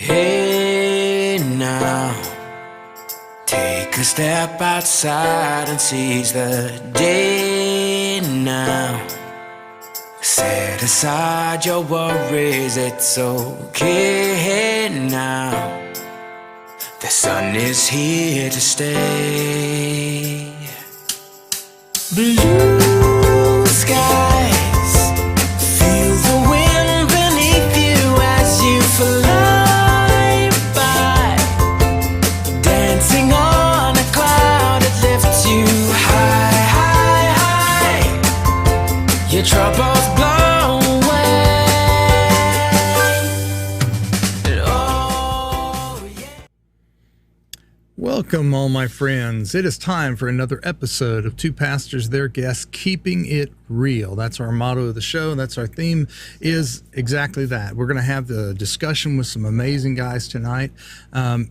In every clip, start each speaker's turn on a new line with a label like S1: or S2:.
S1: Hey now, take a step outside and seize the day now. Set aside your worries, it's okay now. The sun is here to stay. Blue skies, feel the wind beneath you as you fly by. Dancing on a cloud, it lifts you high, high, high. Your troubles blow away. Oh, yeah.
S2: Welcome, all my friends. It is time for another episode of Two Pastors, Their Guests, Keeping It Real. That's our motto of the show. That's our theme, is exactly that. We're going to have the discussion with some amazing guys tonight.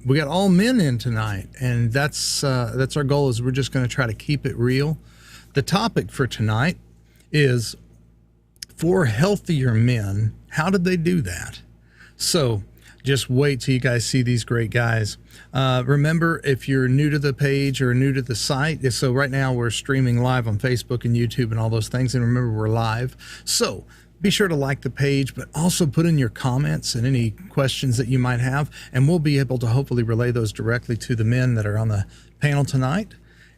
S2: We got all men in tonight, and that's our goal. Is we're just going to try to keep it real. The topic for tonight is for healthier men. How did they do that? So just wait till you guys see these great guys. Remember, if you're new to the page or new to the site, so right now we're streaming live on Facebook and YouTube and all those things. And remember, we're live. So be sure to like the page, but also put in your comments and any questions that you might have. And we'll be able to hopefully relay those directly to the men that are on the panel tonight.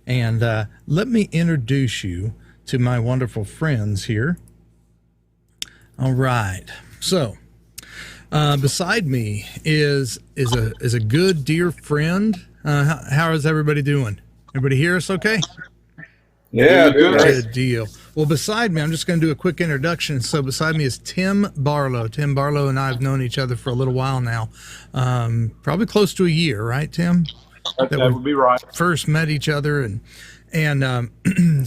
S2: And let me introduce you to my wonderful friends here. All right. So beside me is a good dear friend. How is everybody doing? Everybody hear us okay?
S3: Yeah,
S2: Good deal. Well, beside me, I'm just going to do a quick introduction. So beside me is Tim Barlow. Tim Barlow and I have known each other for a little while now, probably close to a year, right, Tim?
S3: that would be right.
S2: First met each other, and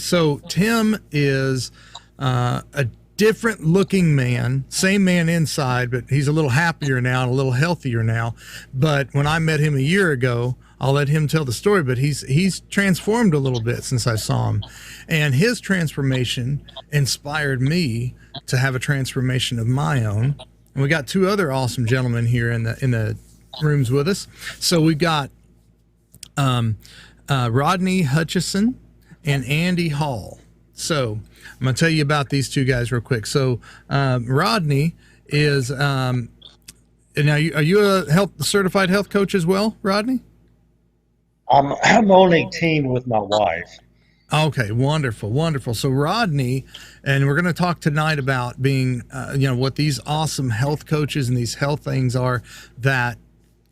S2: so Tim is a different looking man, same man inside, but he's a little happier now and a little healthier now. But when I met him a year ago, I'll let him tell the story, but he's transformed a little bit since I saw him. And his transformation inspired me to have a transformation of my own. And we got two other awesome gentlemen here in the rooms with us. So we got Rodney Hutchison and Andy Hall. So I'm going to tell you about these two guys real quick. So Rodney is, now are you a certified health coach as well, Rodney?
S4: I'm on a team with my wife.
S2: Okay, wonderful. So Rodney, and we're going to talk tonight about being, what these awesome health coaches and these health things are that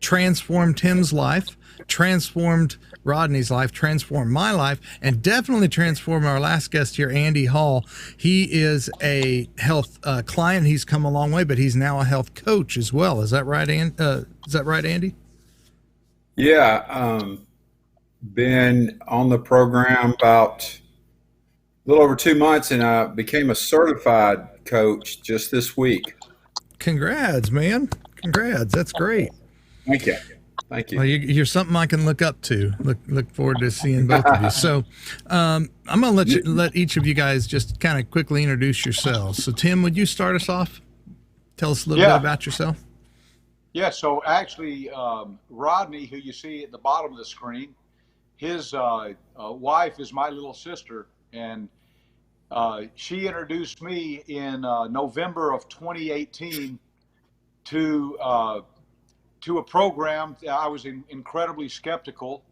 S2: transformed Tim's life, transformed Rodney's life, transformed my life, and definitely transformed our last guest here, Andy Hall. He is a health client. He's come a long way, but he's now a health coach as well. Is that right, Andy?
S3: Yeah, been on the program about a little over 2 months, and I became a certified coach just this week.
S2: Congrats, man. Congrats. That's great.
S3: Thank you.
S2: Well, you're something I can look up to. Look forward to seeing both of you. So I'm going to let each of you guys just kind of quickly introduce yourselves. So Tim, would you start us off? Tell us a little bit about yourself.
S5: Yeah, so actually Rodney, who you see at the bottom of the screen, his wife is my little sister, and she introduced me in November of 2018 to a program. I was incredibly skeptical,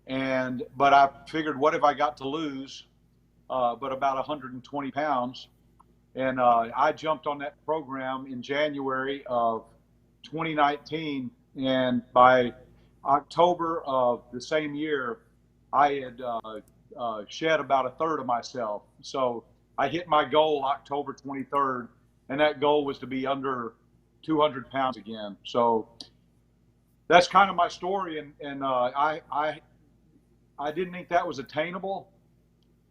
S5: but I figured, what have I got to lose? But about 120 pounds. And I jumped on that program in January of 2019. And by October of the same year, I had shed about a third of myself. So I hit my goal October 23rd, and that goal was to be under 200 pounds again. So that's kind of my story, and I didn't think that was attainable.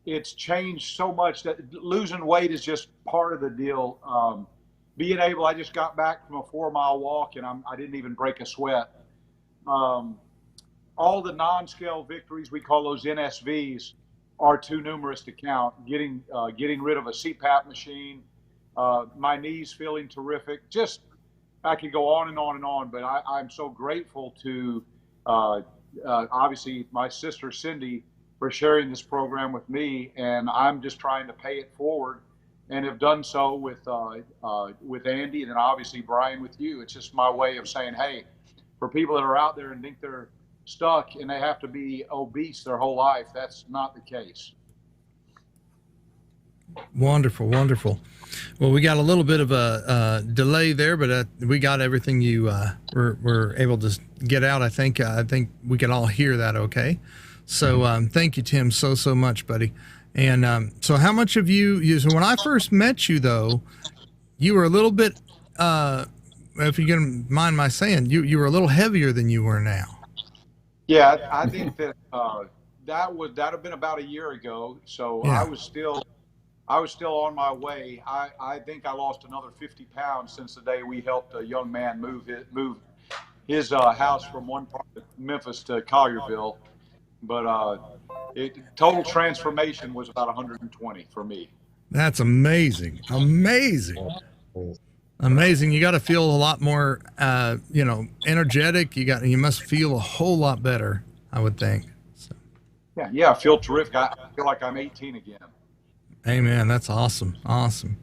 S5: It's changed so much that losing weight is just part of the deal. I just got back from a 4-mile walk, and I didn't even break a sweat. All the non-scale victories, we call those NSVs, are too numerous to count. Getting rid of a CPAP machine, my knees feeling terrific, just I could go on and on and on, but I'm so grateful to obviously my sister Cindy for sharing this program with me, and I'm just trying to pay it forward, and have done so with Andy, and then obviously Brian with you. It's just my way of saying, hey, for people that are out there and think they're stuck and they have to be obese their whole life, that's not the case.
S2: Wonderful, wonderful. Well, we got a little bit of a delay there, but we got everything you were able to get out. I think we can all hear that okay. So thank you, Tim, so much, buddy. And so how much of you so when I first met you, though, you were a little bit, if you can mind my saying, you were a little heavier than you were now.
S5: Yeah, I think that that have been about a year ago. So
S2: Yeah.
S5: I was still on my way. I think I lost another 50 pounds since the day we helped a young man move his house from one part of Memphis to Collierville. But total transformation was about 120 for me.
S2: That's amazing. Amazing. You got to feel a lot more, energetic. You must feel a whole lot better, I would think. So.
S5: Yeah, I feel terrific. I feel like I'm 18 again.
S2: Amen. That's awesome. Awesome.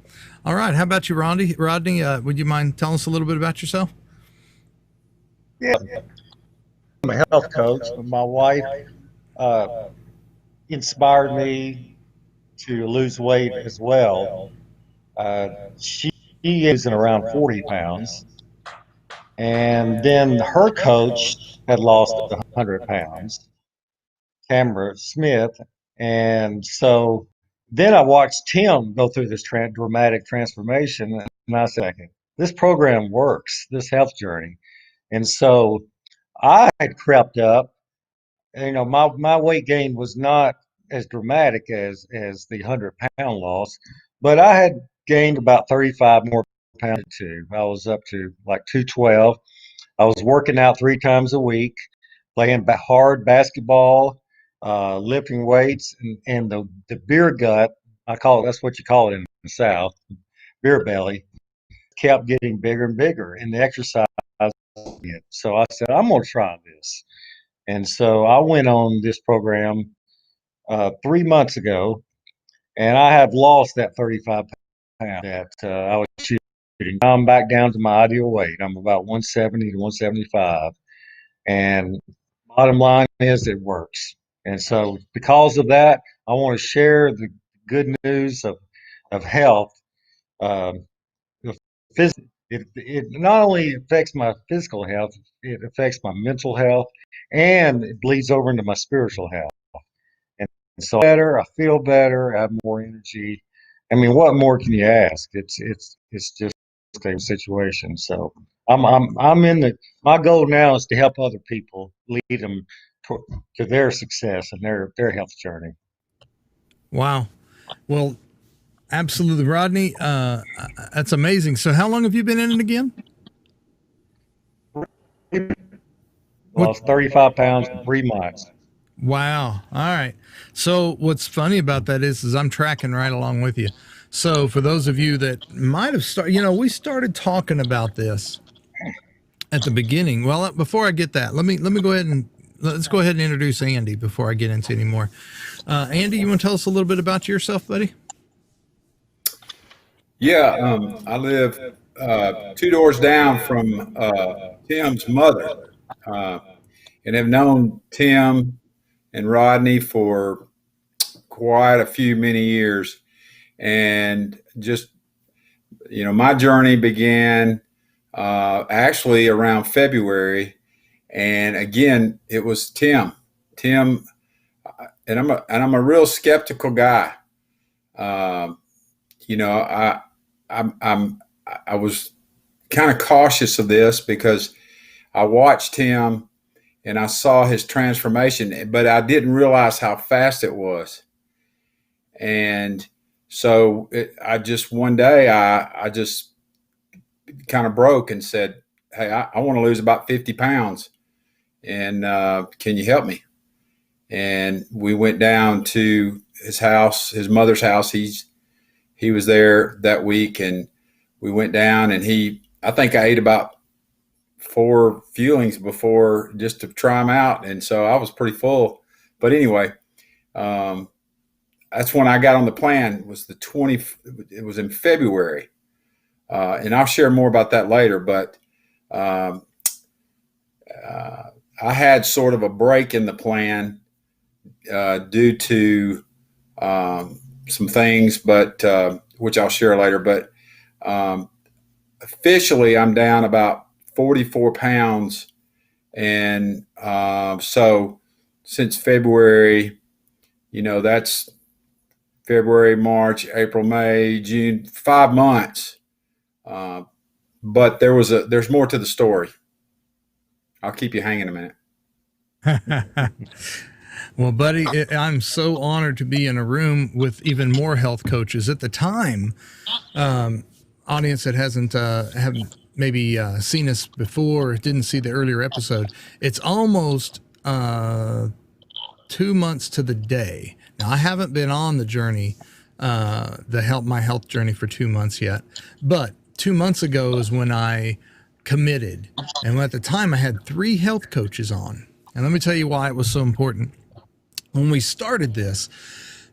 S2: All right. How about you, Rodney? Would you mind telling us a little bit about yourself?
S4: Yeah. I'm a health coach, but my wife inspired me to lose weight as well. She is in around 40 pounds. And then her coach had lost 100 pounds, Tamara Smith. And so then I watched Tim go through this dramatic transformation. And I said, this program works, this health journey. And so I had crept up. My weight gain was not as dramatic as the 100-pound loss, but I had gained about 35 more pounds too. I was up to like 212. I was working out 3 times a week, playing hard basketball, lifting weights, and the beer gut, that's what you call it in the South, beer belly, kept getting bigger and bigger, and the exercise. So I said, I'm going to try this. And so I went on this program 3 months ago, and I have lost that 35 pounds that I was shooting. Now I'm back down to my ideal weight. I'm about 170 to 175. And bottom line is it works. And so because of that, I want to share the good news of health. It not only affects my physical health, it affects my mental health, and it bleeds over into my spiritual health. And so I feel better, I have more energy. I mean, what more can you ask? It's just a situation. So I'm in my goal now is to help other people, lead them to their success and their health journey.
S2: Wow. Well, absolutely, Rodney. That's amazing. So how long have you been in it again?
S4: Lost 35 pounds in 3 months.
S2: Wow. All right. So what's funny about that is I'm tracking right along with you. So for those of you that might have started, we started talking about this at the beginning. Well, before I get that, let me go ahead and let's go ahead and introduce Andy before I get into any more. Andy, you want to tell us a little bit about yourself, buddy?
S3: Yeah, I live 2 doors down from Tim's mother, and have known Tim and Rodney for quite many years. And just, my journey began actually around February. And again, it was Tim, and I'm a real skeptical guy. I was kind of cautious of this because I watched him and I saw his transformation, but I didn't realize how fast it was. And so one day I just kind of broke and said, hey, I want to lose about 50 pounds. And can you help me? And we went down to his house, his mother's house. He was there that week, and we went down, and he I think I ate about 4 fuelings before just to try them out. And so I was pretty full. But anyway, that's when I got on the plan. It was in February. And I'll share more about that later. But I had sort of a break in the plan due to some things, but which I'll share later. But officially, I'm down about 44 pounds. And so since February, that's February, March, April, May, June, 5 months. But there's more to the story. I'll keep you hanging a minute.
S2: Well, buddy, I'm so honored to be in a room with even more health coaches. At the time, audience that haven't maybe seen us before, didn't see the earlier episode, it's almost 2 months to the day. Now, I haven't been on the journey, my health journey for 2 months yet, but 2 months ago is when I committed. And at the time I had 3 health coaches on. And let me tell you why it was so important. When we started this,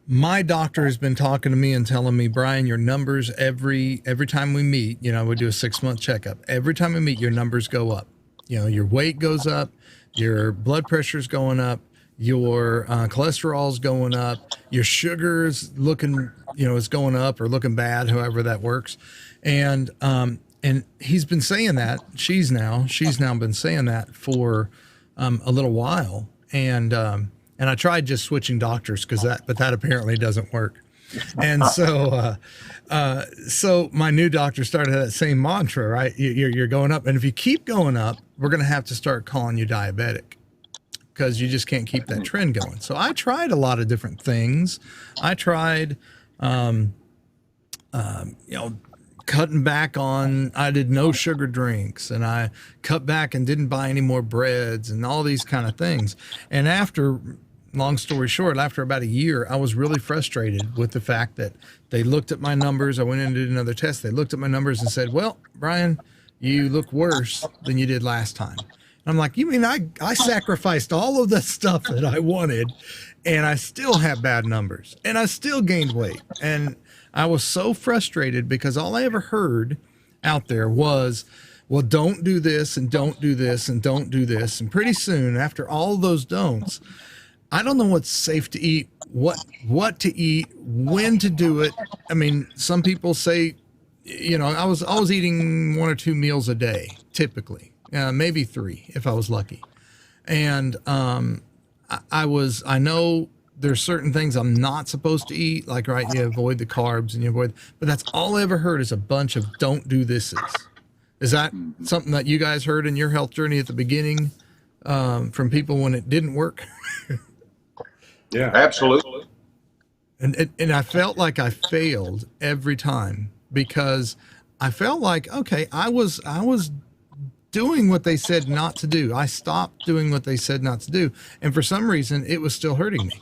S2: my doctor has been talking to me and telling me, Brian, your numbers every time we meet, we do a 6-month checkup. Every time we meet, your numbers go up. Your weight goes up, your blood pressure's going up, your cholesterol's going up, your sugar's looking, is going up or looking bad, however that works. And he's been saying that. She's now been saying that for a little while. And I tried just switching doctors but that apparently doesn't work. And so my new doctor started that same mantra, right? You're going up. And if you keep going up, we're going to have to start calling you diabetic, because you just can't keep that trend going. So I tried a lot of different things. I tried, cutting back on, I did no sugar drinks, and I cut back and didn't buy any more breads and all these kind of things. And long story short, after about a year, I was really frustrated with the fact that they looked at my numbers. I went in and did another test. They looked at my numbers and said, well, Brian, you look worse than you did last time. And I'm like, you mean I sacrificed all of the stuff that I wanted, and I still have bad numbers, and I still gained weight? And I was so frustrated because all I ever heard out there was, well, don't do this and don't do this and don't do this. And pretty soon, after all those don'ts, I don't know what's safe to eat, what to eat, when to do it. I mean, some people say, I was eating 1 or 2 meals a day, typically, maybe 3 if I was lucky. And I know there's certain things I'm not supposed to eat, like, right, you avoid the carbs and but that's all I ever heard is a bunch of don't do thises. Is that something that you guys heard in your health journey at the beginning from people when it didn't work?
S5: Yeah, absolutely.
S2: And I felt like I failed every time, because I felt like, okay, I was doing what they said not to do. I stopped doing what they said not to do. And for some reason, it was still hurting me.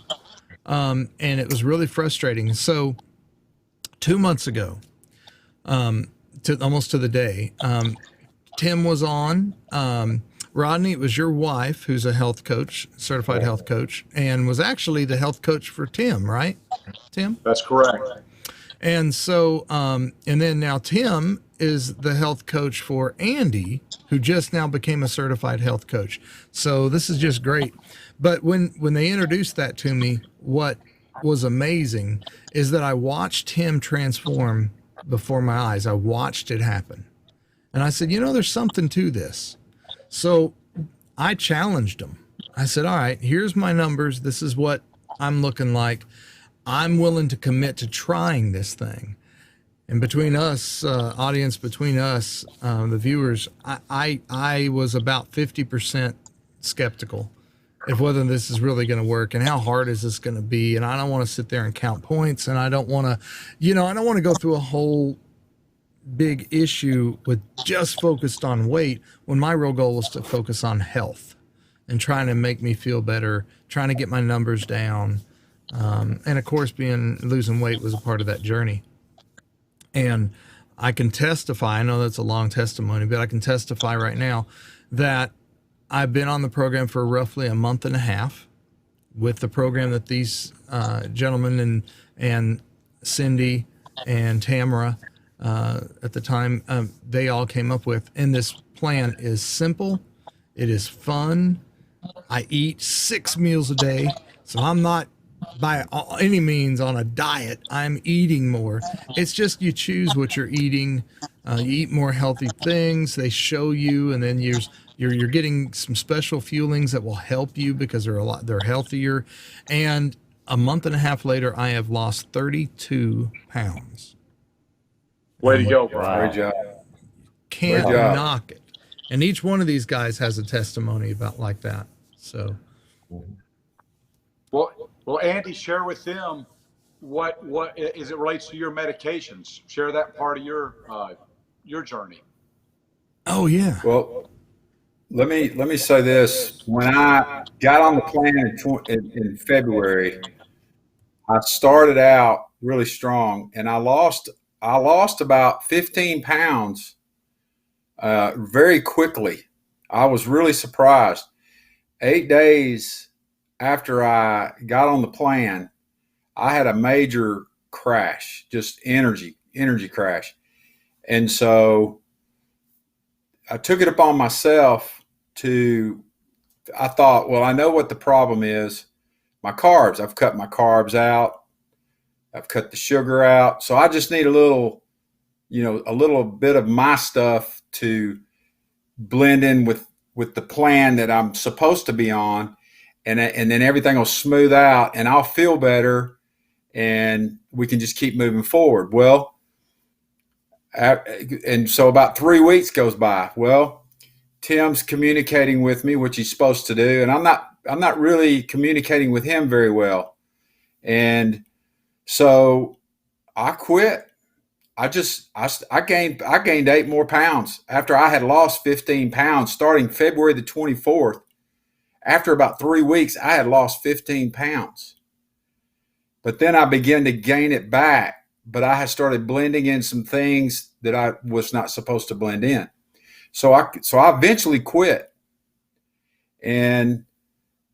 S2: And it was really frustrating. So 2 months ago, almost to the day, Tim was on. Rodney, it was your wife, who's a health coach, certified health coach, and was actually the health coach for Tim, right? Tim?
S5: That's correct.
S2: And so, and then now Tim is the health coach for Andy, who just now became a certified health coach. So this is just great. But when they introduced that to me, what was amazing is that I watched him transform before my eyes. I watched it happen. And I said, there's something to this. So I challenged him. I said, all right, here's my numbers. This is what I'm looking like. I'm willing to commit to trying this thing. And between us, audience, between us, the viewers, I was about 50% skeptical of whether this is really going to work and how hard is this going to be. And I don't want to sit there and count points. And I don't want to, I don't want to go through a whole big issue with just focused on weight, when my real goal was to focus on health and trying to make me feel better, trying to get my numbers down. And of course, losing weight was a part of that journey. And I can testify. I know that's a long testimony, but I can testify right now that I've been on the program for roughly a month and a half with the program that these gentlemen and Cindy and Tamara at the time, they all came up with. And this plan is simple. It is fun. I eat 6 meals a day. So I'm not by any means on a diet. I'm eating more. It's just you choose what you're eating. You eat more healthy things. They show you, and then you're getting some special fuelings that will help you because they're healthier. And a month and a half later, I have lost 32 pounds.
S5: Way to go, Brian.
S3: Great job.
S2: Can't
S3: Great job.
S2: knock it. And each one of these guys has a testimony about like that. So,
S5: Well, Andy, share with them what as it relates to your medications. Share that part of your journey.
S2: oh yeah,
S3: Well, let me say this. When I got on the plan in February, I started out really strong, and I lost about 15 pounds very quickly. I was really surprised. 8 days after I got on the plan, I had a major crash, just energy crash. And so I took it upon myself I thought, well, I know what the problem is. My carbs. I've cut my carbs out. I've cut the sugar out. So I just need a little bit of my stuff to blend in with the plan that I'm supposed to be on. And then everything will smooth out and I'll feel better and we can just keep moving forward. Well, and so about 3 weeks goes by. Well, Tim's communicating with me, which he's supposed to do. And I'm not really communicating with him very well. And so I quit. I gained 8 more pounds after I had lost 15 pounds starting February the 24th. After about 3 weeks, I had lost 15 pounds. But then I began to gain it back. But I had started blending in some things that I was not supposed to blend in. So I eventually quit. And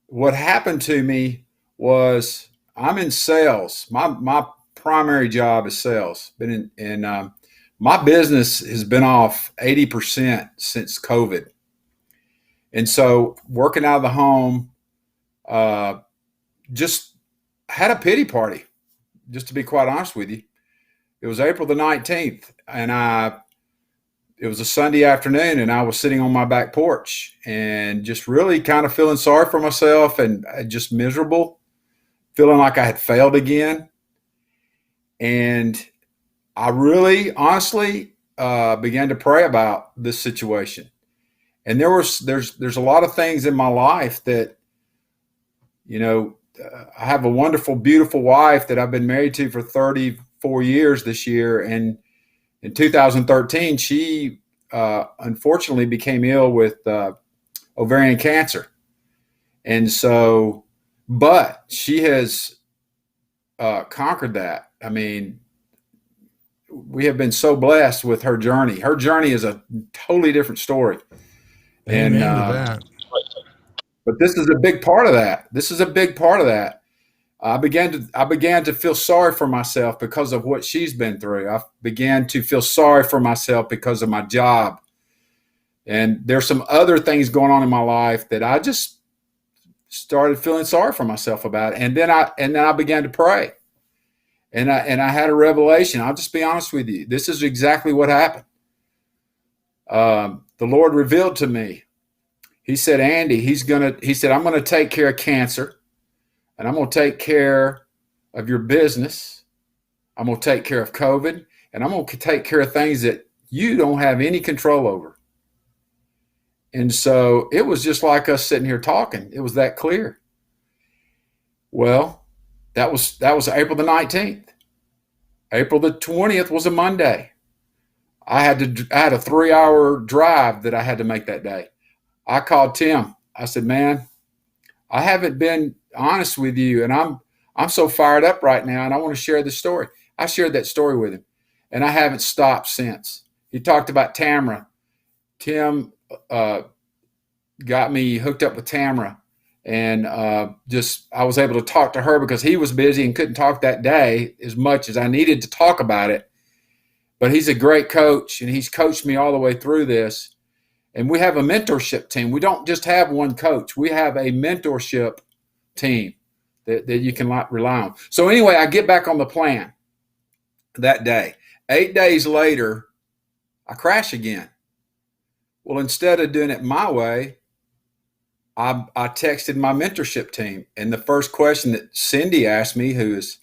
S3: what happened to me was I'm in sales. My primary job is sales. My business has been off 80% since COVID. And so working out of the home, just had a pity party, just to be quite honest with you. It was April the 19th and it was a Sunday afternoon and I was sitting on my back porch and just really kind of feeling sorry for myself and just miserable, feeling like I had failed again. And I really honestly began to pray about this situation. And there's a lot of things in my life that, I have a wonderful, beautiful wife that I've been married to for 34 years this year. And in 2013, she unfortunately became ill with ovarian cancer. And so, but she has conquered that. I mean, we have been so blessed with her journey. Her journey is a totally different story.
S2: amen to that.
S3: But this is a big part of that. I began to feel sorry for myself because of what she's been through. I began to feel sorry for myself because of my job. And there's some other things going on in my life that I just started feeling sorry for myself about. And then I began to pray. And I had a revelation. I'll just be honest with you. This is exactly what happened. The Lord revealed to me. He said, Andy, he said, I'm going to take care of cancer and I'm going to take care of your business. I'm going to take care of COVID and I'm going to take care of things that you don't have any control over. And so it was just like us sitting here talking. It was that clear. Well, that was April the 19th. April the 20th was a Monday. I had a 3-hour drive that I had to make that day. I called Tim. I said, man, I haven't been honest with you and I'm so fired up right now and I want to share this story. I shared that story with him. and I haven't stopped since. He talked about Tamara. Tim got me hooked up with Tamara, and just I was able to talk to her because he was busy and couldn't talk that day as much as I needed to talk about it. But he's a great coach, and he's coached me all the way through this. And we have a mentorship team. We don't just have one coach. We have a mentorship team that you can rely on. So anyway, I get back on the plan that day. 8 days later, I crash again. Well, instead of doing it my way, I texted my mentorship team. And the first question that Cindy asked me, who is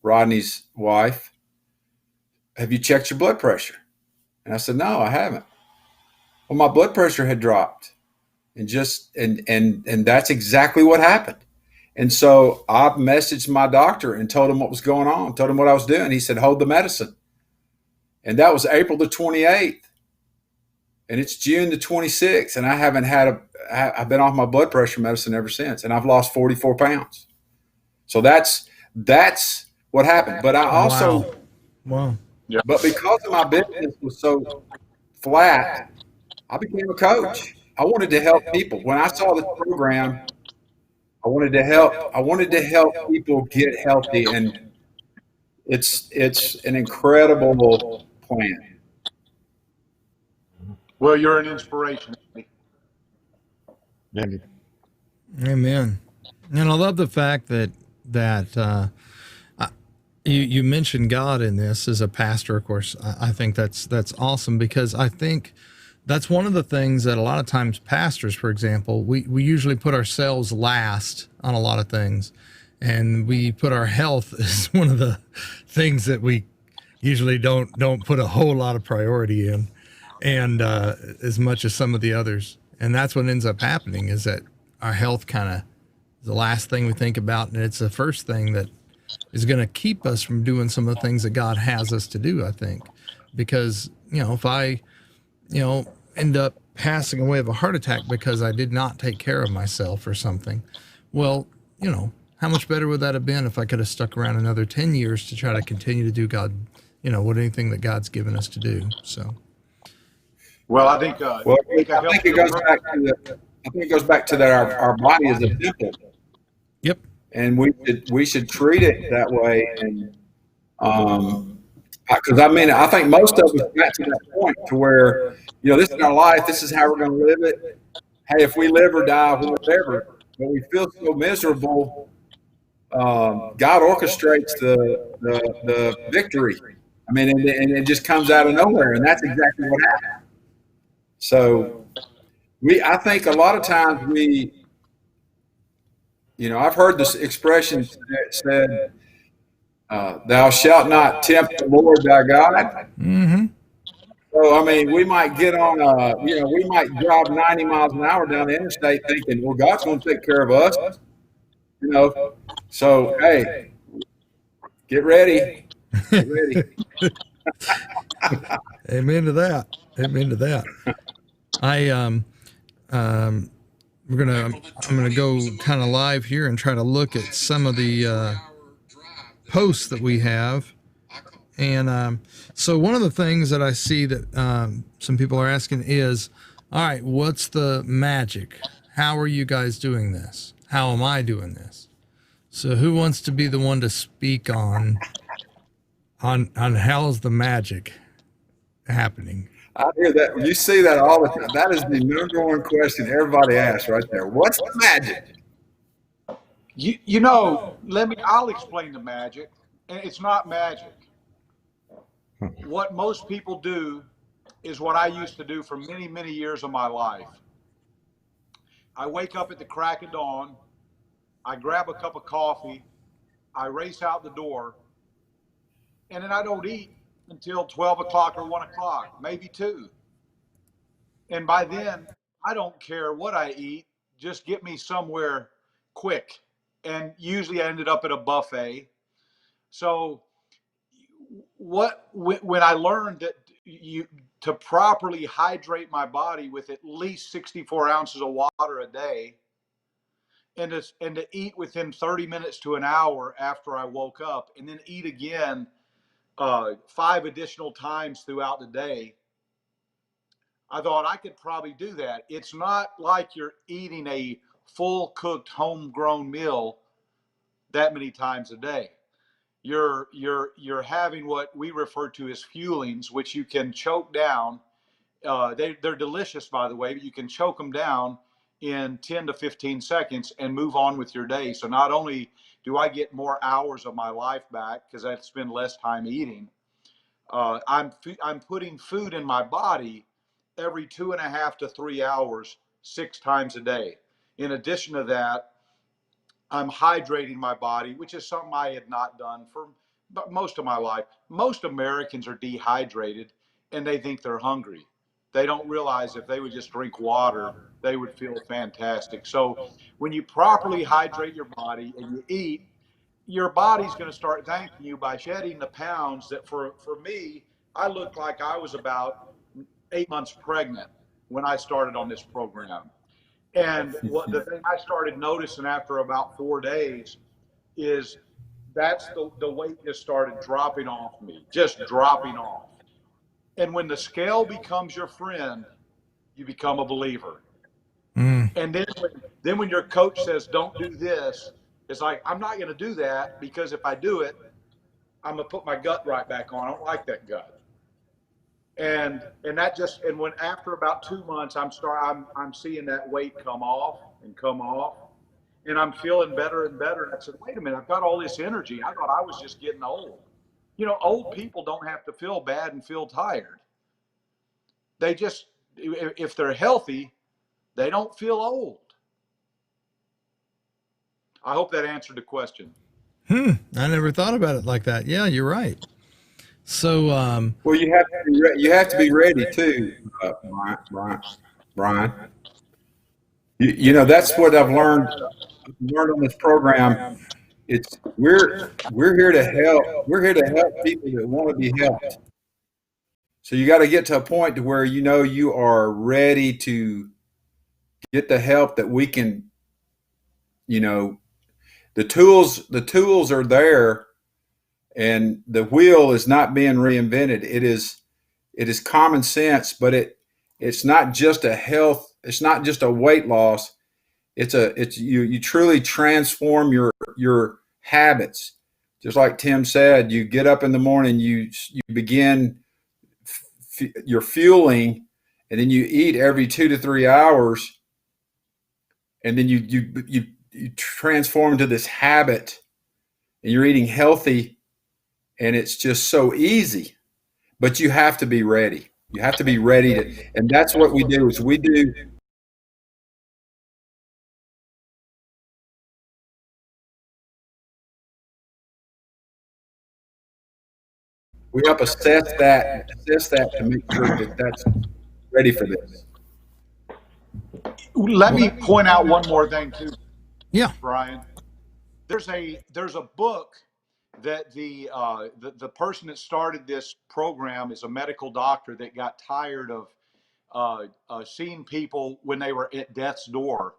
S3: Rodney's wife, have you checked your blood pressure? And I said, no, I haven't. Well, my blood pressure had dropped. And that's exactly what happened. And so I messaged my doctor and told him what was going on, told him what I was doing. He said, hold the medicine. And that was April the 28th. And it's June the 26th. And I haven't I've been off my blood pressure medicine ever since. And I've lost 44 pounds. So that's what happened. But I also,
S2: Wow.
S3: But because of my business was so flat, I became a coach. I wanted to help people. When I saw this program, I wanted to help people get healthy, and it's an incredible plan.
S5: Well, you're an inspiration.
S2: Amen. And I love the fact that you mentioned God in this as a pastor. Of course, I think that's awesome, because I think that's one of the things that a lot of times pastors, for example, we usually put ourselves last on a lot of things, and we put our health as one of the things that we usually don't put a whole lot of priority in, and as much as some of the others. And that's what ends up happening, is that our health kind of is the last thing we think about, and it's the first thing that is going to keep us from doing some of the things that God has us to do, I think. Because, if I, end up passing away of a heart attack because I did not take care of myself or something, well, how much better would that have been if I could have stuck around another 10 years to try to continue to do God, anything that God's given us to do. So.
S5: Well, I think,
S3: I think it goes back to that our body is a temple.
S2: Yep.
S3: And we should treat it that way. And because I think most of us got to that point to where this is our life, this is how we're going to live it. Hey, if we live or die, whatever. But we feel so miserable. God orchestrates the victory. And it just comes out of nowhere, and that's exactly what happened. So I think a lot of times I've heard this expression that said, thou shalt not tempt the Lord thy God.
S2: Mm-hmm.
S3: So, we might get on we might drive 90 miles an hour down the interstate thinking, well, God's going to take care of us. So, hey, get ready. Get ready.
S2: Amen to that. Amen to that. I'm gonna go kind of live here and try to look at some of the posts that we have, and so one of the things that I see that some people are asking is, all right, what's the magic? How are you guys doing this? How am I doing this? So who wants to be the one to speak on how's the magic happening?
S3: I hear that. You see that all the time. That is the number one question everybody asks right there. What's the magic?
S5: I'll explain the magic. And it's not magic. What most people do is what I used to do for many, many years of my life. I wake up at the crack of dawn. I grab a cup of coffee. I race out the door. And then I don't eat until 12 o'clock or 1 o'clock, maybe 2. And by then, I don't care what I eat. Just get me somewhere quick. And usually I ended up at a buffet. So when I learned that to properly hydrate my body with at least 64 ounces of water a day, and to eat within 30 minutes to an hour after I woke up, and then eat again 5 additional times throughout the day, I thought I could probably do that. It's not like you're eating a full cooked homegrown meal that many times a day. You're having what we refer to as fuelings, which you can choke down. They're delicious, by the way, but you can choke them down in 10 to 15 seconds and move on with your day. So not only do I get more hours of my life back because I spend less time eating, I'm putting food in my body every 2.5 to 3 hours, 6 times a day. In addition to that, I'm hydrating my body, which is something I had not done for most of my life. Most Americans are dehydrated and they think they're hungry. They don't realize if they would just drink water, they would feel fantastic. So when you properly hydrate your body and you eat, your body's going to start thanking you by shedding the pounds that for me, I looked like I was about 8 months pregnant when I started on this program. And what the thing I started noticing after about 4 days is that's the weight just started dropping off me, just dropping off. And when the scale becomes your friend, you become a believer. And then when your coach says, don't do this, it's like, I'm not going to do that because if I do it, I'm going to put my gut right back on. I don't like that gut. And that just, and when after about 2 months, I'm seeing that weight come off and come off, and I'm feeling better and better. And I said, wait a minute, I've got all this energy. I thought I was just getting old. You know, old people don't have to feel bad and feel tired. They just, if they're healthy, they don't feel old. I hope that answered the question.
S2: I never thought about it like that. Yeah, you're right. So,
S3: Well, you have to be ready too, Brian. You know that's what I've learned on this program. It's we're here to help. We're here to help people that want to be helped. So you got to get to a point to where you know you are ready to get the help that we can. You know, the tools are there, and the wheel is not being reinvented. It is common sense, but it's not just a health. It's not just a weight loss. It's you truly transform your habits. Just like Tim said, you get up in the morning, you begin your fueling, and then you eat every 2 to 3 hours, and then you transform into this habit, and you're eating healthy, and it's just so easy. But you have to be ready. You have to be ready to, and that's what we do. We help assess that to make sure that that's ready for this.
S5: Let me point out one more thing too,
S2: yeah.
S5: Brian. There's a book that the person that started this program is a medical doctor that got tired of seeing people when they were at death's door,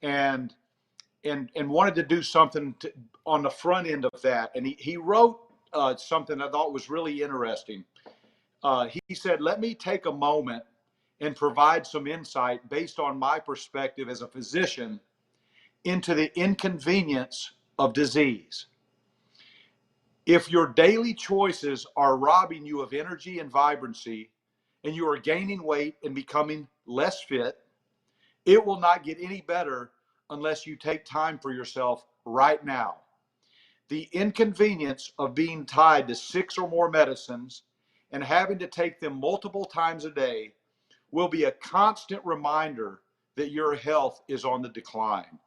S5: and wanted to do something on the front end of that. And he wrote something I thought was really interesting. He said, let me take a moment and provide some insight based on my perspective as a physician into the inconvenience of disease. If your daily choices are robbing you of energy and vibrancy, and you are gaining weight and becoming less fit, it will not get any better unless you take time for yourself right now. The inconvenience of being tied to 6 or more medicines and having to take them multiple times a day will be a constant reminder that your health is on the decline.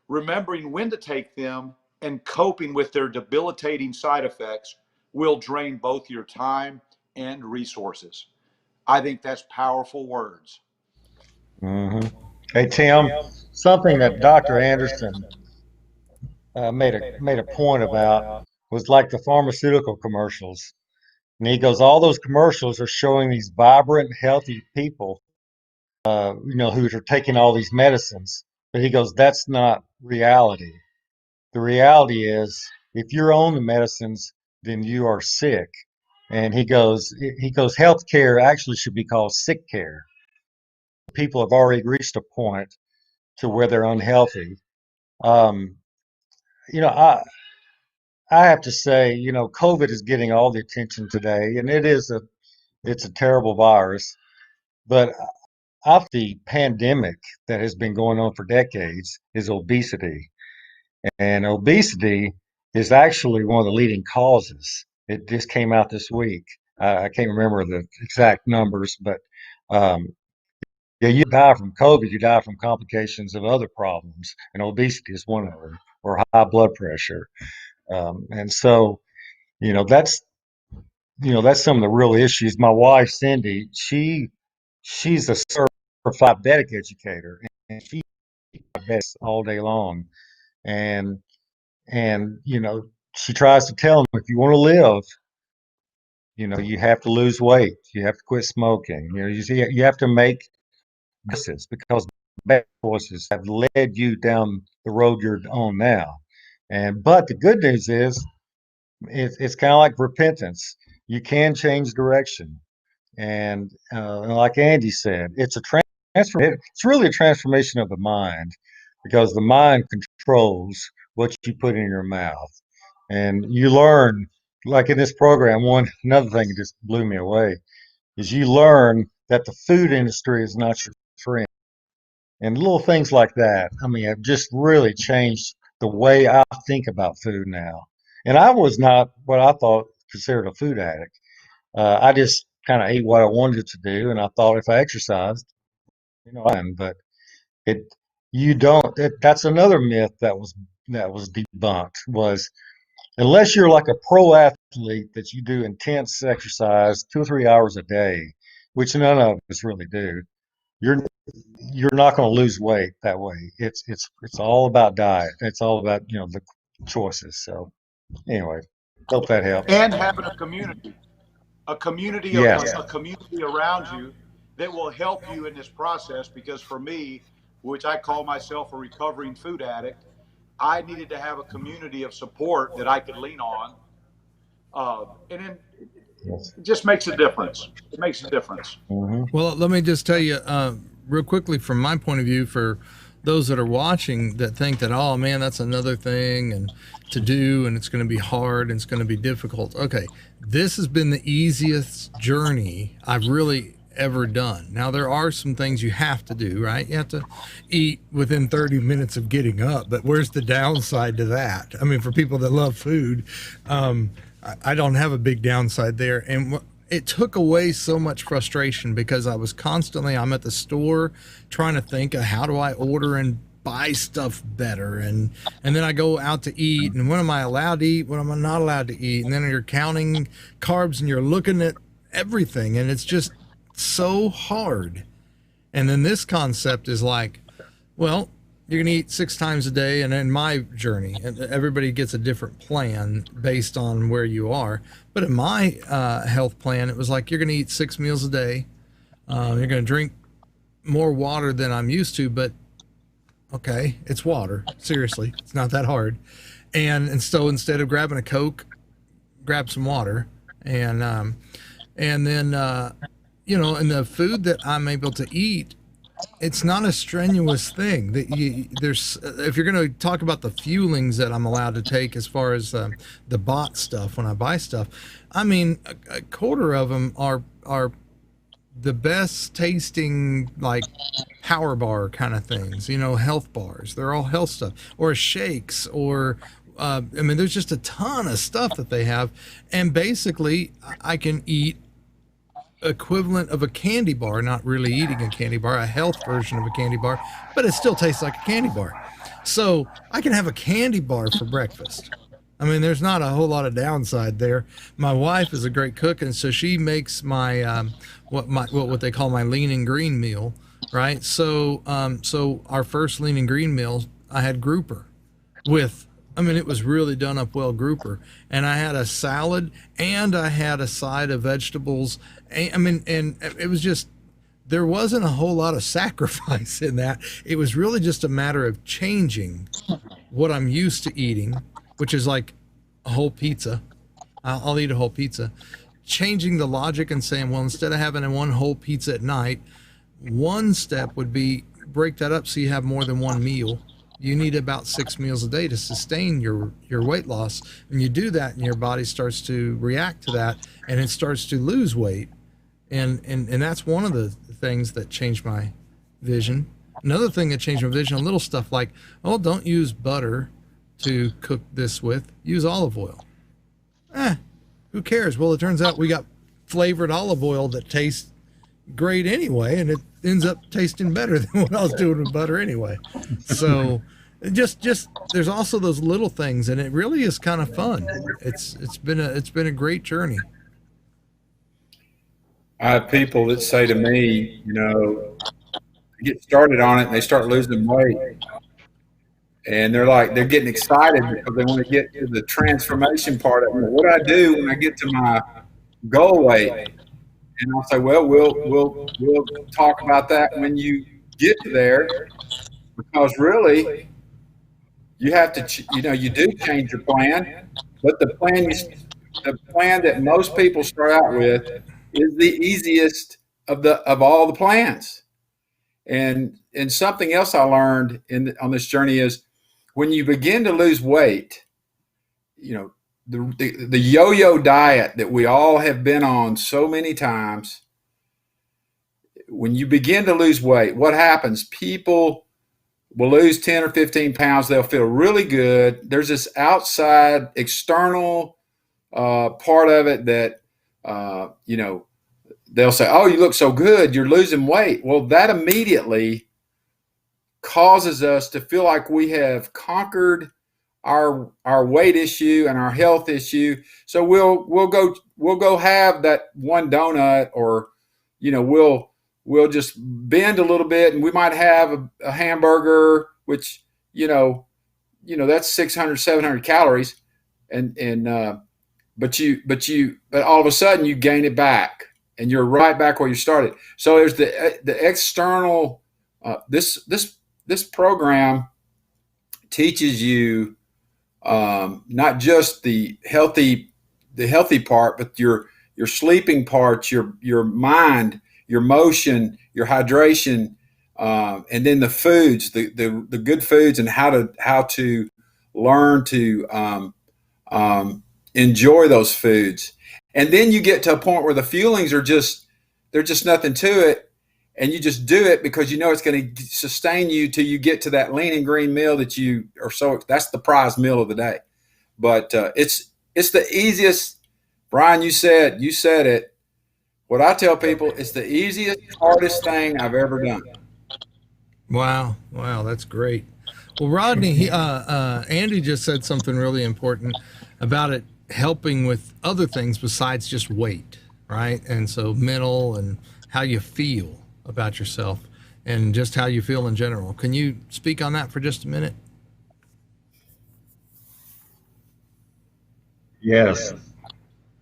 S5: Remembering when to take them and coping with their debilitating side effects will drain both your time and resources. I think that's powerful words.
S4: Mm-hmm. Hey, Tim, something that Dr. Anderson made a point about was like the pharmaceutical commercials. And he goes, all those commercials are showing these vibrant, healthy people, who are taking all these medicines. But he goes, that's not reality. The reality is, if you're on the medicines, then you are sick. And he goes, healthcare actually should be called sick care. People have already reached a point to where they're unhealthy. Um, you know, I have to say, COVID is getting all the attention today, and it's a terrible virus. But of the pandemic that has been going on for decades is obesity. And obesity is actually one of the leading causes. It just came out this week. I can't remember the exact numbers, but um, yeah, you die from COVID, you die from complications of other problems, and obesity is one of them, or high blood pressure. And so, you know, that's that's some of the real issues. My wife, Cindy, she's a certified diabetic educator, and she diabetics all day long. And she tries to tell them, if you want to live, you have to lose weight, you have to quit smoking, you have to make choices, because bad choices have led you down the road you're on now. But the good news is, it's kind of like repentance. You can change direction. And like Andy said, it's a it's really a transformation of the mind, because the mind controls what you put in your mouth. And you learn, like in this program, another thing that just blew me away is you learn that the food industry is not your friend. And little things like that, I mean, have just really changed the way I think about food now. And I was not what I thought considered a food addict. I just kind of ate what I wanted to do, and I thought if I exercised, I am. But it, you don't. That's another myth that was debunked. Was unless you're like a pro athlete that you do intense exercise 2 or 3 hours a day, which none of us really do, you're you're not going to lose weight that way. It's all about diet. It's all about the choices. So anyway, hope that helps.
S5: And having a community
S4: Yes.
S5: a community around you that will help you in this process. Because for me, which I call myself a recovering food addict, I needed to have a community of support that I could lean on, and then
S4: Yes.
S5: it just makes a difference. It makes a difference.
S4: Hmm.
S2: Well, let me just tell you real quickly from my point of view, for those that are watching that think that, oh man, that's another thing and to do, and it's going to be hard and it's going to be difficult. Okay, this has been the easiest journey I've really ever done. Now, there are some things you have to do, right? You have to eat within 30 minutes of getting up, but where's the downside to that? I mean, for people that love food, I don't have a big downside there. And it took away so much frustration, because I'm at the store trying to think of how do I order and buy stuff better, and then I go out to eat, and when am I allowed to eat, when am I not allowed to eat, and then you're counting carbs and you're looking at everything, and it's just so hard. And then this concept is like, well, you're going to eat 6 times a day. And in my journey, and everybody gets a different plan based on where you are. But in my health plan, it was like, you're going to eat 6 meals a day. You're going to drink more water than I'm used to, but okay, it's water. Seriously, it's not that hard. And so instead of grabbing a Coke, grab some water. And then, and the food that I'm able to eat, it's not a strenuous thing. There's if you're going to talk about the fuelings that I'm allowed to take as far as the bought stuff when I buy stuff, I mean a quarter of them are the best tasting, like power bar kind of things, health bars. They're all health stuff, or shakes, or I mean, there's just a ton of stuff that they have, and basically I can eat equivalent of a candy bar, not really eating a candy bar, a health version of a candy bar, but it still tastes like a candy bar. So I can have a candy bar for breakfast. I mean, there's not a whole lot of downside there. My wife is a great cook, and so she makes my what they call my lean and green meal, right? So so our first lean and green meal, I had grouper with, I mean, it was really done up well, grouper. And I had a salad, and I had a side of vegetables. I mean, and it was just, there wasn't a whole lot of sacrifice in that. It was really just a matter of changing what I'm used to eating, which is like a whole pizza. I'll eat a whole pizza. changing the logic and saying, well, instead of having a one whole pizza at night, one step would be break that up so you have more than one meal. You need about 6 meals a day to sustain your weight loss. And you do that, and your body starts to react to that, and it starts to lose weight. And that's one of the things that changed my vision. Another thing that changed my vision, a little stuff like, oh, don't use butter to cook this with. Use olive oil. Who cares? Well, it turns out we got flavored olive oil that tastes great anyway, and it ends up tasting better than what I was doing with butter anyway. So just there's also those little things, and it really is kind of fun. It's been a great journey.
S3: I have people that say to me, they get started on it and they start losing weight. And they're getting excited because they want to get to the transformation part of it. What do I do when I get to my goal weight? And I'll say, well, we'll talk about that when you get there, because really you have to, you do change your plan, but the plan that most people start out with is the easiest of all the plans. And something else I learned on this journey is when you begin to lose weight, the yo-yo diet that we all have been on so many times, when you begin to lose weight, what happens? People will lose 10 or 15 pounds. They'll feel really good. There's this outside external part of it that, they'll say, oh, you look so good, you're losing weight. Well, that immediately causes us to feel like we have conquered our weight issue and our health issue. So we'll go have that one donut, or we'll just bend a little bit, and we might have a hamburger, which that's 600, 700 calories, but all of a sudden you gain it back, and you're right back where you started. So there's the external. This program teaches you not just the healthy part, but your sleeping parts, your mind, your motion, your hydration, and then the foods, the good foods, and how to learn to enjoy those foods. And then you get to a point where the feelings are they're just nothing to it. And you just do it because it's going to sustain you till you get to that lean and green meal that you are that's the prize meal of the day. But it's the easiest. Brian, you said it. What I tell people, it's the easiest, hardest thing I've ever done.
S2: Wow, that's great. Well, Rodney, Andy just said something really important about it helping with other things besides just weight, right? And so mental and how you feel about yourself and just how you feel in general. Can you speak on that for just a minute?
S4: Yes.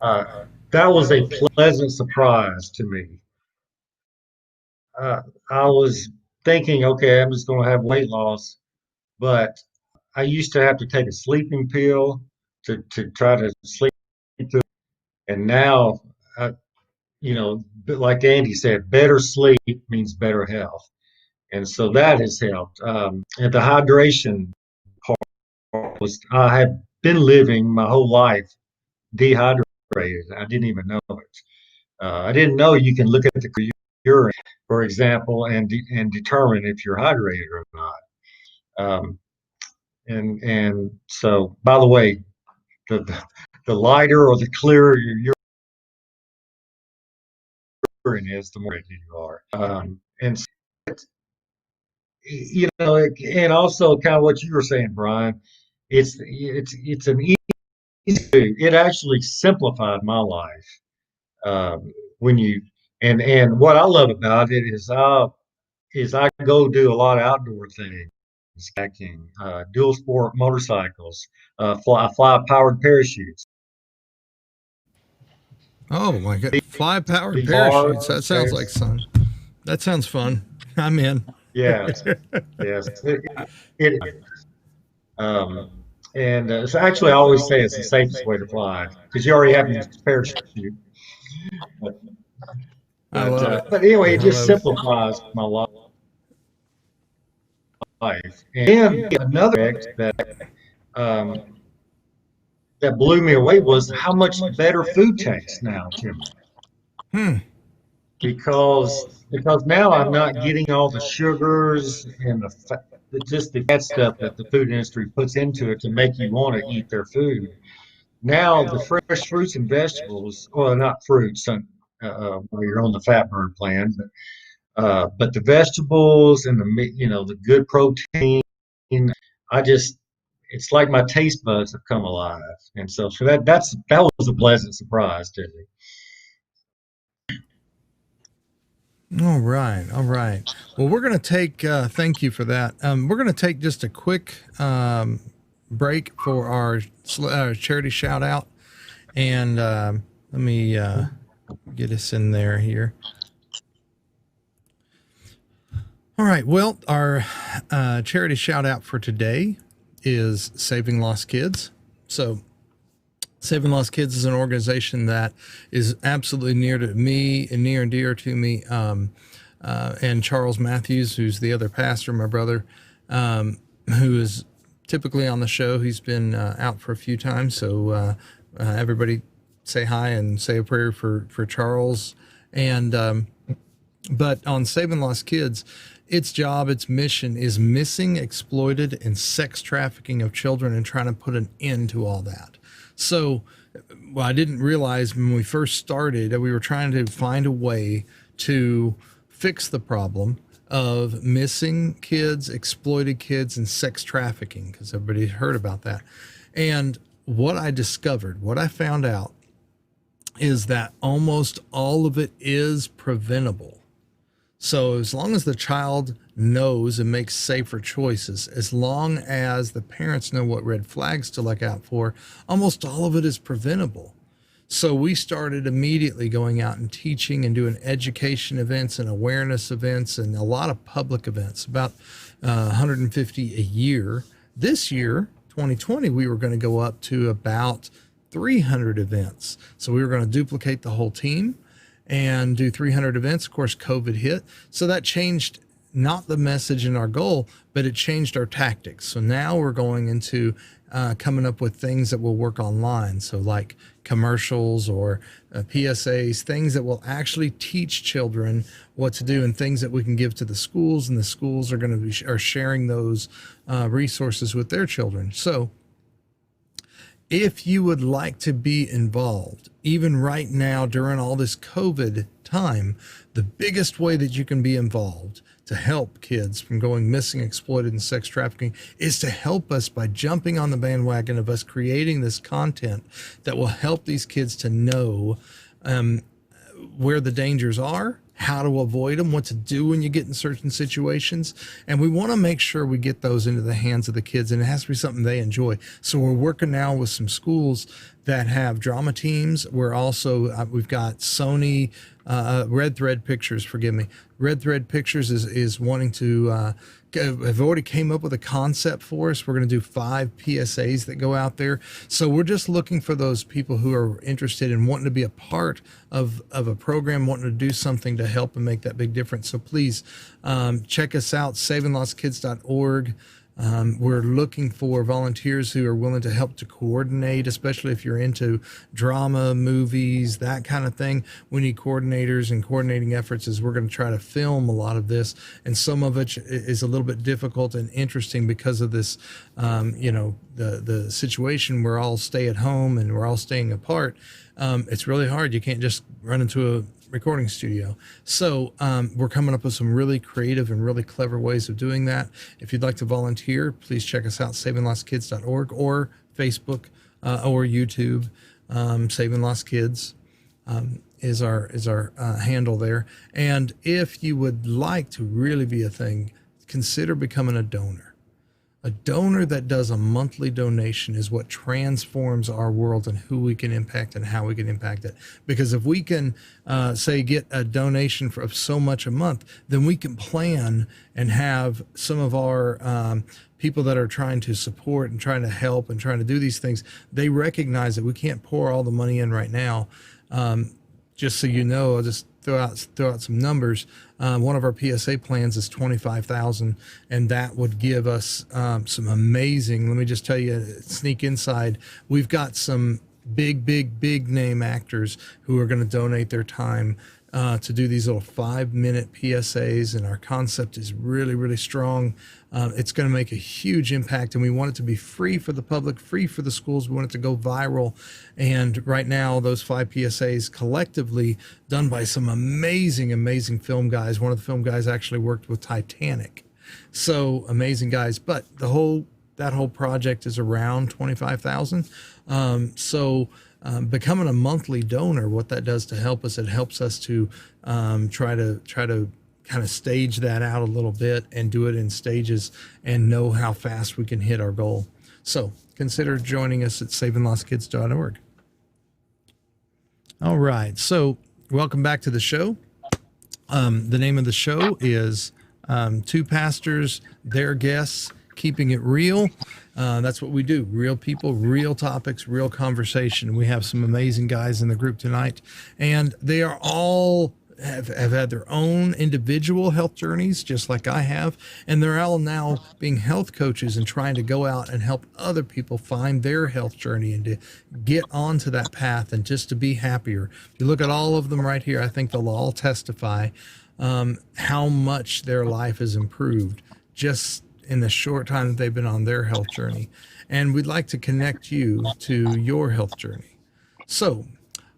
S4: That was a pleasant surprise to me. I was thinking, okay, I'm just going to have weight loss, but I used to have to take a sleeping pill to try to sleep through. And now, like Andy said, better sleep means better health. And so that has helped. And the hydration part was, I have been living my whole life dehydrated. I didn't even know it. I didn't know you can look at the urine, for example, and determine if you're hydrated or not. And so, by the way, the lighter or the clearer your urine is, the more ready you are. And and also kind of what you were saying, Brian, it's an easy. It actually simplified my life. When you and what I love about it is I go do a lot of outdoor things, kayaking, dual sport motorcycles, fly powered parachutes.
S2: Oh my God! Fly powered parachutes. That sounds like fun. That sounds fun. I'm in.
S4: Yes, yes. And so actually, I always say it's the safest way to fly because you already have your parachute. But,
S2: I love it.
S4: but anyway, it
S2: I
S4: just
S2: love it.
S4: simplifies my life. And another aspect um, that blew me away was how much better food tastes now to me.
S2: Hmm.
S4: Because now I'm not getting all the sugars and just the bad stuff that the food industry puts into it to make you want to eat their food. Now the fresh fruits and vegetables, well, not fruits, where you're on the fat burn plan, but the vegetables and the good protein. I just, it's like my taste buds have come alive, and so that was a pleasant surprise to me.
S2: All right. All right. Well, we're going to take, thank you for that. We're going to take just a quick break for our charity shout out. And let me get us in there here. All right. Well, our charity shout out for today is Saving Lost Kids. So, Saving Lost Kids is an organization that is absolutely near to me and near and dear to me. And Charles Matthews, who's the other pastor, my brother, who is typically on the show. He's been out for a few times. So everybody say hi and say a prayer for Charles. And but on Saving Lost Kids, its job, its mission is missing, exploited, and sex trafficking of children and trying to put an end to all that. So, well, I didn't realize when we first started that we were trying to find a way to fix the problem of missing kids, exploited kids, and sex trafficking, because everybody heard about that. And what I discovered, what I found out, is that almost all of it is preventable. So as long as the child knows and makes safer choices, as long as the parents know what red flags to look out for, almost all of it is preventable. So we started immediately going out and teaching and doing education events and awareness events and a lot of public events, about 150 a year. This year, 2020, we were going to go up to about 300 events. So we were going to duplicate the whole team and do 300 events. Of course, COVID hit. So that changed not the message and our goal, but it changed our tactics. So now we're going into coming up with things that will work online. So like commercials or PSAs, things that will actually teach children what to do and things that we can give to the schools, and the schools are going to be are sharing those resources with their children. So if you would like to be involved, even right now during all this COVID time, the biggest way that you can be involved to help kids from going missing, exploited, and sex trafficking is to help us by jumping on the bandwagon of us creating this content that will help these kids to know where the dangers are, how to avoid them, what to do when you get in certain situations. And we want to make sure we get those into the hands of the kids, and it has to be something they enjoy. So we're working now with some schools that have drama teams. We're also, we've got Sony, Red Thread Pictures, forgive me. Red Thread Pictures is wanting to, have already came up with a concept for us. We're going to do 5 PSAs that go out there. So we're just looking for those people who are interested in wanting to be a part of a program, wanting to do something to help and make that big difference. So please check us out, savinglostkids.org. We're looking for volunteers who are willing to help to coordinate, especially if you're into drama, movies, that kind of thing. We need coordinators and coordinating efforts as we're going to try to film a lot of this. And some of it is a little bit difficult and interesting because of this, the situation. We're all stay at home and we're all staying apart. It's really hard. You can't just run into a recording studio. So we're coming up with some really creative and really clever ways of doing that. If you'd like to volunteer, please check us out, savinglostkids.org, or Facebook or YouTube. Saving Lost Kids is our handle there. And if you would like to really be a thing, consider becoming a donor. A donor that does a monthly donation is what transforms our world and who we can impact and how we can impact it. Because if we can, say, get a donation of so much a month, then we can plan and have some of our people that are trying to support and trying to help and trying to do these things, they recognize that we can't pour all the money in right now. just so you know, I'll just throw out some numbers. One of our PSA plans is 25,000, and that would give us some amazing. Let me just tell you, sneak inside. We've got some big name actors who are going to donate their time to do these little 5-minute PSAs, and our concept is really strong. It's going to make a huge impact, and we want it to be free for the public, free for the schools. We want it to go viral. And right now, those 5 PSAs collectively done by some amazing film guys. One of the film guys actually worked with Titanic. So amazing guys. But that whole project is around 25,000. Becoming a monthly donor, what that does to help us, it helps us to try to kind of stage that out a little bit and do it in stages and know how fast we can hit our goal. So consider joining us at savinglostkids.org. All right. So welcome back to the show. The name of the show is Two Pastors, Their Guests, Keeping It Real. That's what we do. Real people, real topics, real conversation. We have some amazing guys in the group tonight, and they are all have had their own individual health journeys, just like I have, and they're all now being health coaches and trying to go out and help other people find their health journey and to get onto that path and just to be happier. If you look at all of them right here, I think they'll all testify how much their life has improved just in the short time that they've been on their health journey. And we'd like to connect you to your health journey. So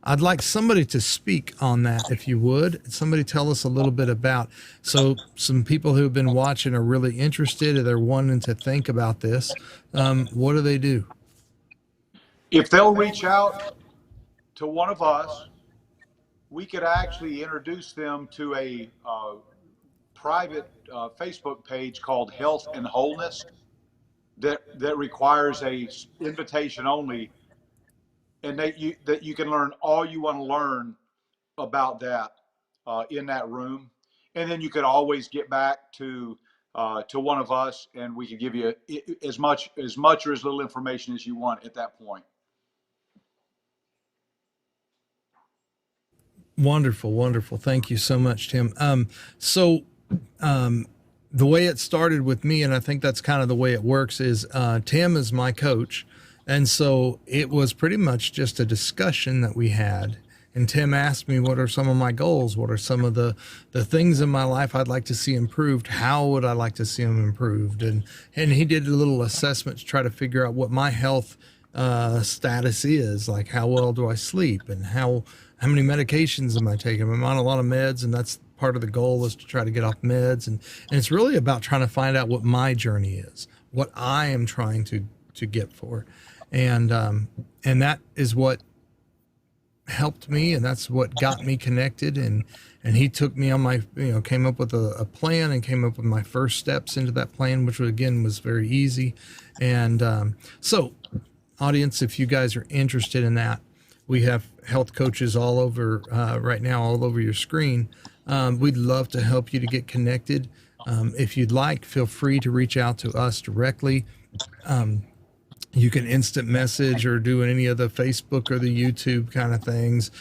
S2: I'd like somebody to speak on that, if you would. Somebody tell us a little bit about, so some people who have been watching are really interested, or they're wanting to think about this. What do they do?
S5: If they'll reach out to one of us, we could actually introduce them to a private Facebook page called Health and Wholeness that requires a invitation only, and that you can learn all you want to learn about that in that room, and then you could always get back to one of us, and we could give you as much or as little information as you want at that point.
S2: Wonderful. Thank you so much, Tim. The way it started with me, and I think that's kind of the way it works, is Tim is my coach. And so it was pretty much just a discussion that we had. And Tim asked me, what are some of my goals? What are some of the things in my life I'd like to see improved? How would I like to see them improved? And he did a little assessment to try to figure out what my health status is, like how well do I sleep, and how many medications am I taking? I'm on a lot of meds, and that's part of the goal, is to try to get off meds. And it's really about trying to find out what my journey is, what I am trying to get for. And that is what helped me, and that's what got me connected. And he took me on my, came up with a plan, and came up with my first steps into that plan, which again was very easy. And so audience, if you guys are interested in that, we have health coaches all over right now, all over your screen. We'd love to help you to get connected. If you'd like, feel free to reach out to us directly. You can instant message or do any of the Facebook or the YouTube kind of things.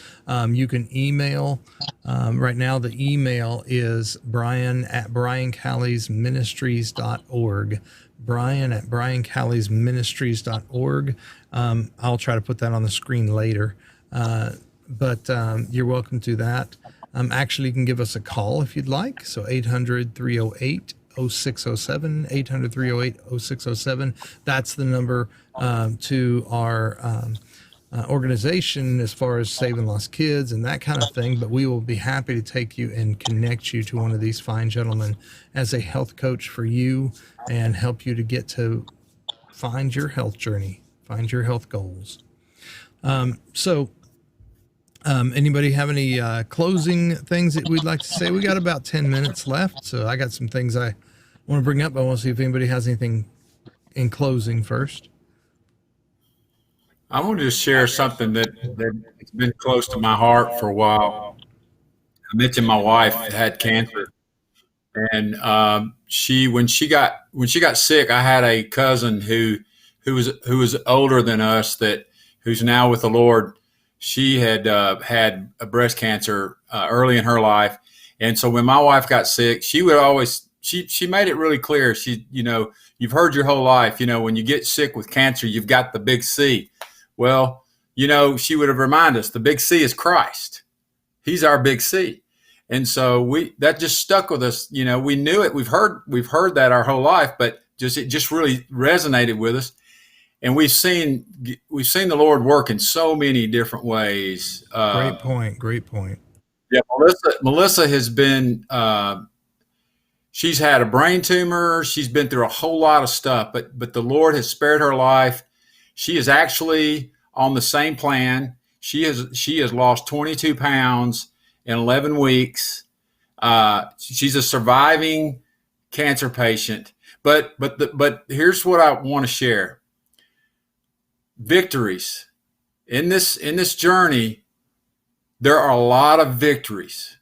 S2: You can email. Right now, the email is brian@briancalliesministries.org. brian@briancalliesministries.org. I'll try to put that on the screen later. But you're welcome to that. Actually, you can give us a call if you'd like. So 800-308-0607, 800-308-0607. That's the number to our organization as far as saving lost kids and that kind of thing. But we will be happy to take you and connect you to one of these fine gentlemen as a health coach for you, and help you to get to find your health journey, find your health goals. Anybody have any closing things that we'd like to say? We got about 10 minutes left, so I got some things I want to bring up. I want to see if anybody has anything in closing first.
S3: I want to just share something that's been close to my heart for a while. I mentioned my wife had cancer, and when she got sick, I had a cousin who was older than us, who's now with the Lord. She had had a breast cancer early in her life, and so when my wife got sick, she would always she made it really clear. She, you've heard your whole life, when you get sick with cancer, you've got the big C. Well, she would have reminded us the big C is Christ. He's our big C. And so that just stuck with us. We knew it. We've heard that our whole life, but it just really resonated with us. And we've seen the Lord work in so many different ways.
S2: Great point.
S3: Yeah, Melissa has been. She's had a brain tumor. She's been through a whole lot of stuff, but the Lord has spared her life. She is actually on the same plan. She has lost 22 pounds in 11 weeks. She's a surviving cancer patient. But here's what I want to share. Victories in this journey. There are a lot of victories,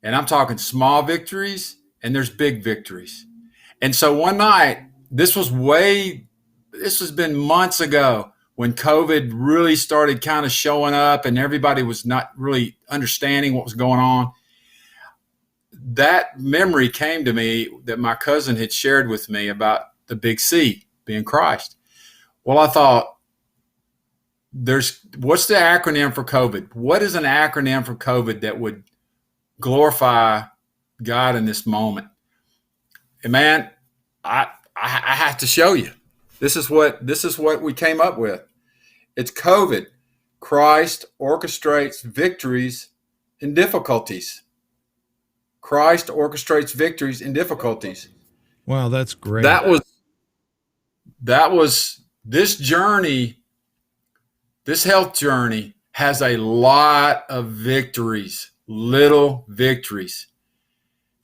S3: and I'm talking small victories, and there's big victories. And so one night, this has been months ago, when COVID really started kind of showing up and everybody was not really understanding what was going on. That memory came to me that my cousin had shared with me about the big C being Christ. Well, I thought, what's the acronym for COVID? What is an acronym for COVID that would glorify God in this moment? And man, I have to show you. This is what we came up with. It's COVID. Christ orchestrates victories in difficulties. Christ orchestrates victories in difficulties.
S2: Wow, that's great.
S3: That was this journey. This health journey has a lot of victories, little victories.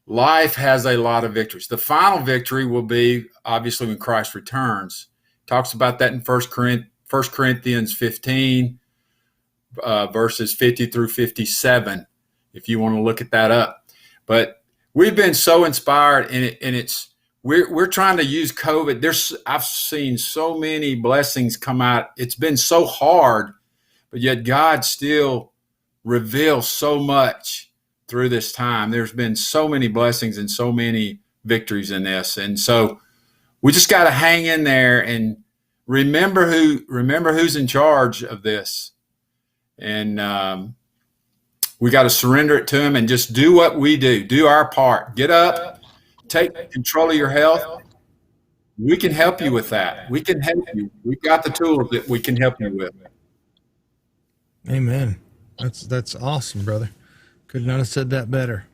S3: Life has a lot of victories. The final victory will be obviously when Christ returns. Talks about that in 1 Corinthians 15, verses 50 through 57, if you want to look at that up. But we've been so inspired, and we're trying to use COVID. I've seen so many blessings come out. It's been so hard, but yet God still reveals so much through this time. There's been so many blessings and so many victories in this. And so we just got to hang in there and remember who's in charge of this. And we got to surrender it to him and just do what we do our part. Get up, take control of your health. We can help you with that. We can help you. We've got the tools that we can help you with.
S2: Amen. That's awesome, brother. Could not have said that better.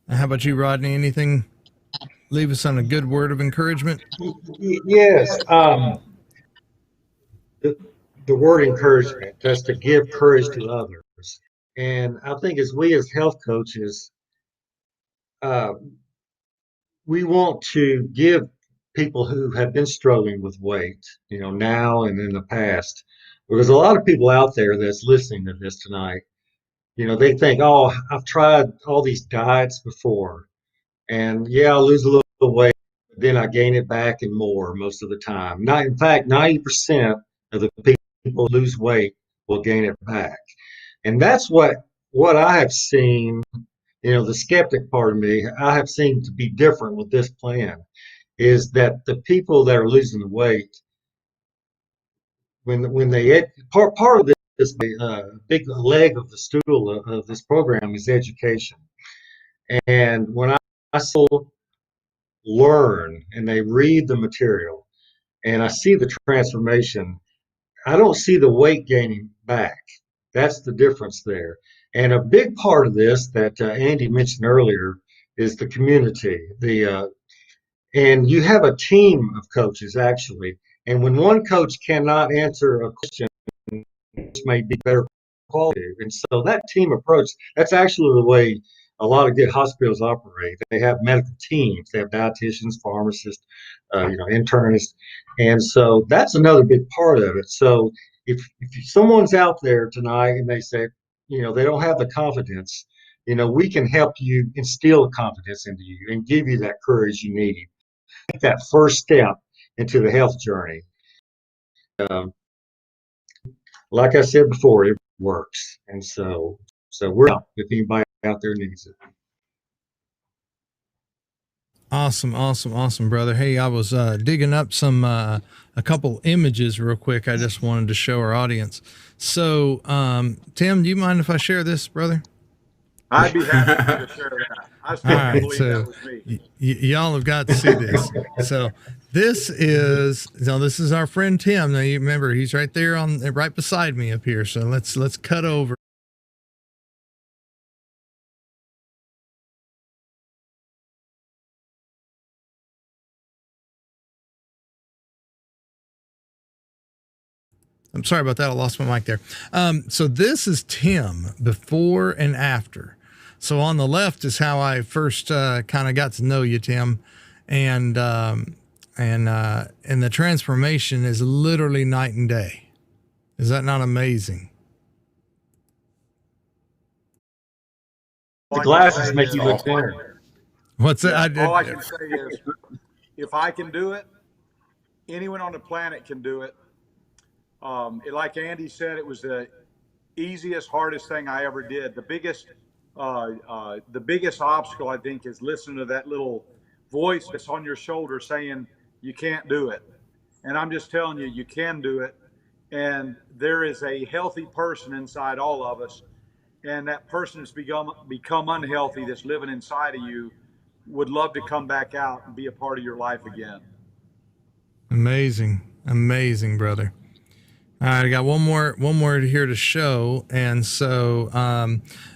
S2: How about you, Rodney? Anything? Leave us on a good word of encouragement.
S4: Yes. The word encouragement, that's to give courage to others. And I think as health coaches, we want to give people who have been struggling with weight, now and in the past, because a lot of people out there that's listening to this tonight, they think, oh, I've tried all these diets before, and yeah, I'll lose a little weight, but then I gain it back and more most of the time. In fact, 90% of the people who lose weight will gain it back. And that's what I have seen, the skeptic part of me, I have seen to be different with this plan, is that the people that are losing the weight, when they part of this big leg of the stool of this program is education. And when I still learn and they read the material and I see the transformation, I don't see the weight gaining back. That's the difference there. And a big part of this that Andy mentioned earlier is the community. And you have a team of coaches, actually. And when one coach cannot answer a question, which may be better quality. And so that team approach, that's actually the way a lot of good hospitals operate. They have medical teams. They have dietitians, pharmacists, internists. And so that's another big part of it. So if someone's out there tonight and they say, they don't have the confidence, we can help you instill confidence into you and give you that courage you need. Take that first step into the health journey. like I said before, it works. And so we're out if anybody out there needs it.
S2: Awesome, brother. Hey, I was digging up a couple images real quick. I just wanted to show our audience. So, Tim, do you mind if I share this, brother?
S5: I'd be happy to share that. I still
S2: All
S5: can't
S2: right,
S5: believe
S2: so
S5: that was me.
S2: y'all have got to see this. So this is our friend Tim. Now you remember he's right there right beside me up here. So let's cut over. I'm sorry about that. I lost my mic there. So this is Tim before and after. So on the left is how I first kind of got to know you, Tim, and the transformation is literally night and day. Is that not amazing?
S4: The glasses make you look thinner.
S2: What's that?
S5: All I can say is, if I can do it, anyone on the planet can do it. Like Andy said, it was the easiest, hardest thing I ever did. The biggest obstacle, I think, is listening to that little voice that's on your shoulder saying you can't do it. And I'm just telling you, you can do it. And there is a healthy person inside all of us. And that person that's become unhealthy, that's living inside of you, would love to come back out and be a part of your life again.
S2: Amazing, brother. All right, I got one more here to show, and so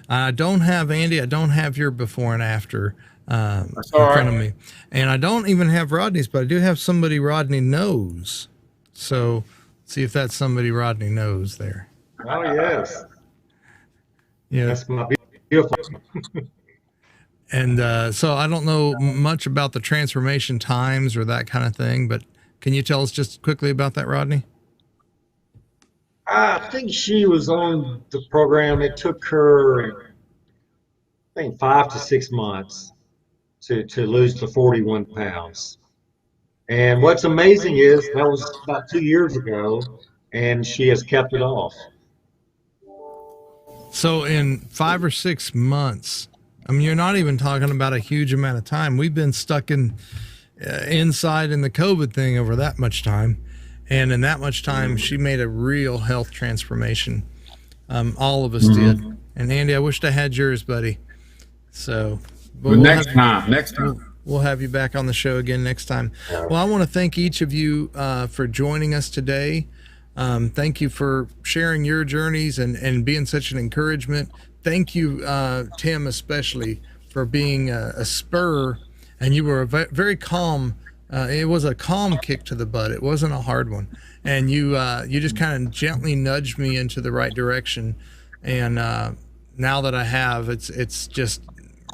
S2: I don't have Andy. I don't have your before and after in front of me, and I don't even have Rodney's, but I do have somebody Rodney knows. So let's see if that's somebody Rodney knows there.
S4: Oh yes,
S2: Yeah,
S4: that's my beautiful.
S2: And so I don't know much about the transformation times or that kind of thing, but can you tell us just quickly about that, Rodney?
S4: I think she was on the program. It took her, I think, 5 to 6 months to lose the 41 pounds. And what's amazing is that was about 2 years ago, and she has kept it off.
S2: So in 5 or 6 months, I mean, you're not even talking about a huge amount of time. We've been stuck inside in the COVID thing over that much time. And in that much time, she made a real health transformation. All of us did. And Andy, I wished I had yours, buddy. So
S3: Next time.
S2: We'll have you back on the show again next time. Well, I want to thank each of you for joining us today. Thank you for sharing your journeys and being such an encouragement. Thank you, Tim, especially for being a spur, and you were a very calm. It was a calm kick to the butt. It wasn't a hard one, and you just kind of gently nudged me into the right direction. And now that I have, it's just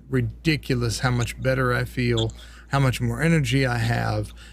S2: ridiculous how much better I feel, how much more energy I have,